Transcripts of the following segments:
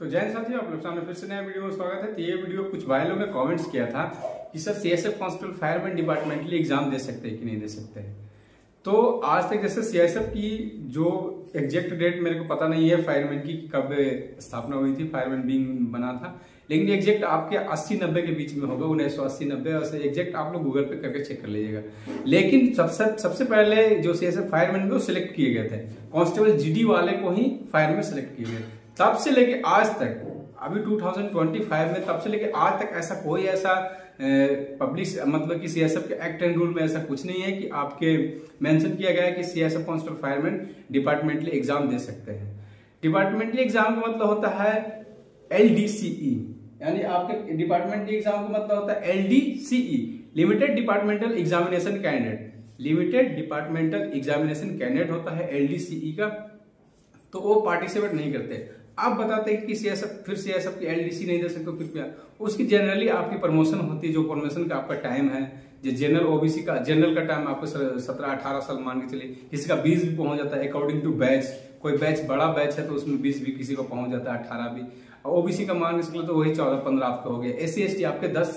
तो जय हिंद साथियों, आप लोग सामने फिर से नया वीडियो में स्वागत है। तो ये वीडियो कुछ भाई लोगों ने कमेंट्स किया था कि sir CSF constable fireman departmentally exam दे सकते हैं कि नहीं दे सकते हैं। तो आज तक जैसे सीएसएफ की जो एग्जैक्ट डेट मेरे को पता नहीं है फायरमैन की कब स्थापना हुई थी, फायरमैन बीइंग बना था, लेकिन एग्जैक्ट आपके 80-90 के बीच में होगा, 1980-90 से एग्जैक्ट आप लोग गूगल पे करके चेक कर लीजिएगा। लेकिन सबसे पहले जो सीएसएफ फायरमैन को सिलेक्ट किए गए थे, कांस्टेबल जीडी वाले को ही फायरमैन सिलेक्ट किए गए। तब से लेके आज तक, अभी 2025 में, तब से लेके आज तक ऐसा कोई ऐसा पब्लिश मतलब कि सीएसएफ के एक्ट एंड रूल में ऐसा कुछ नहीं है कि आपके मेंशन किया गया है कि CSF constable fireman departmentally exam दे सकते हैं। डिपार्टमेंटली एग्जाम का मतलब होता है एलडीसीई, यानी आपके डिपार्टमेंटली एग्जाम का मतलब होता है LDCE, limited departmental examination candidate. Limited departmental examination candidate होता है एलडीसीई का, तो वो पार्टिसिपेट नहीं करते। आप बताते हैं कि सीएसएफ की एलडीसी नहीं दे सकते, कृपया उसकी जनरली आपकी प्रमोशन होती है, जो प्रमोशन का आपका टाइम है, जो जनरल ओबीसी का जनरल का टाइम आपको 17-18 साल मान के चलिए, किसी का 20 भी पहुंच जाता है अकॉर्डिंग टू बैच। कोई बैच बड़ा बैच है तो उसमें 20 भी किसी को पहुंच जाता है, 18 भी। ओबीसी का मान के चलिए तो वही 14-15 आपका हो गया। एससी एसटी आपके 10,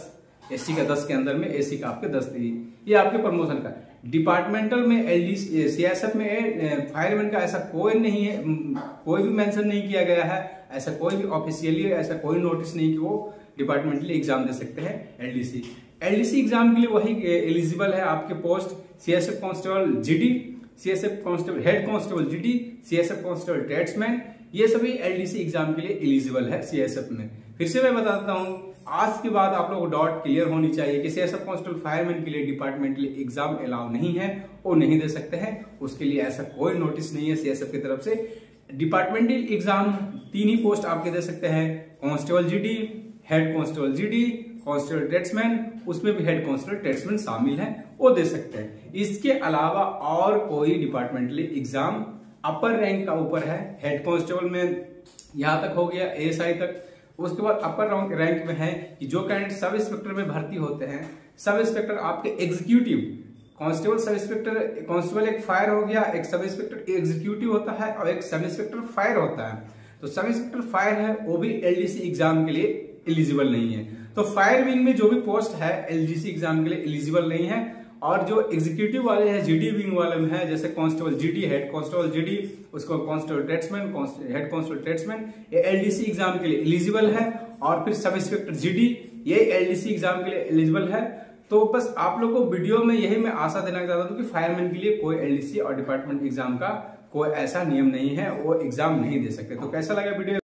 एससी का 10 के अंदर में, एसी का आपके 10 थी। ये आपके प्रमोशन का। डिपार्टमेंटल में एलडीसी सीएसएफ में फायरमैन का ऐसा कोई नहीं है, कोई भी मेंशन नहीं किया गया है, ऐसा कोई भी ऑफिशियली ऐसा कोई नोटिस नहीं कि वो डिपार्टमेंटली एग्जाम दे सकते हैं एलडीसी। एलडीसी एग्जाम के लिए वही एलिजिबल है आपके post CSF constable GD, CSF constable head constable GD, CSF constable tradesman, ये सभी एलडीसी एग्जाम के लिए एलिजिबल है सीएसएफ में। फिर से मैं बताता हूं, आज के बाद आप लोगों को डाउट क्लियर होनी चाहिए कि सीएसएफ कांस्टेबल फायरमैन के लिए डिपार्टमेंटली एग्जाम अलाउ नहीं है, वो नहीं दे सकते हैं। उसके लिए ऐसा कोई नोटिस नहीं है सीएसएफ की तरफ से। डिपार्टमेंटल एग्जाम 3 ही पोस्ट आपके दे सकते हैं, constable GD, head constable GD, constable tradesman, उसमें भी हेड कांस्टेबल ट्रेड्समैन शामिल है, वो दे सकते हैं। इसके अलावा और कोई डिपार्टमेंटली एग्जाम अपर रैंक का ऊपर है, हेड कांस्टेबल में यहां तक हो गया, एएसआई तक। उसके बाद अपर रैंक में है कि जो कैंडिडेट सब इंस्पेक्टर में भर्ती होते हैं, सब इंस्पेक्टर आपके executive, constable sub inspector, constable एक फायर हो गया, एक सब इंस्पेक्टर एग्जीक्यूटिव होता है और एक सब इंस्पेक्टर फायर होता है। तो सब इंस्पेक्टर फायर है वो भी एलडीसी एग्जाम के लिए एलिजिबल नहीं है। तो फायर विंग में जो भी पोस्ट है एलडीसी एग्जाम के लिए एलिजिबल नहीं है। और जो एग्जीक्यूटिव वाले हैं जीडी विंग वाले में है, जैसे constable GD, head constable GD, उसको constable tradesman, head constable tradesman, ये एलडीसी एग्जाम के लिए एलिजिबल है। और फिर सब इंस्पेक्टर जीडी, ये एलडीसी एग्जाम के लिए एलिजिबल है। तो बस आप लोग को वीडियो में यही मैं आशा देना चाहता हूं कि फायरमैन के लिए कोई एलडीसी और डिपार्टमेंट एग्जाम का कोई ऐसा नियम नहीं है, वो एग्जाम नहीं दे सकते। तो कैसा लगा वीडियो?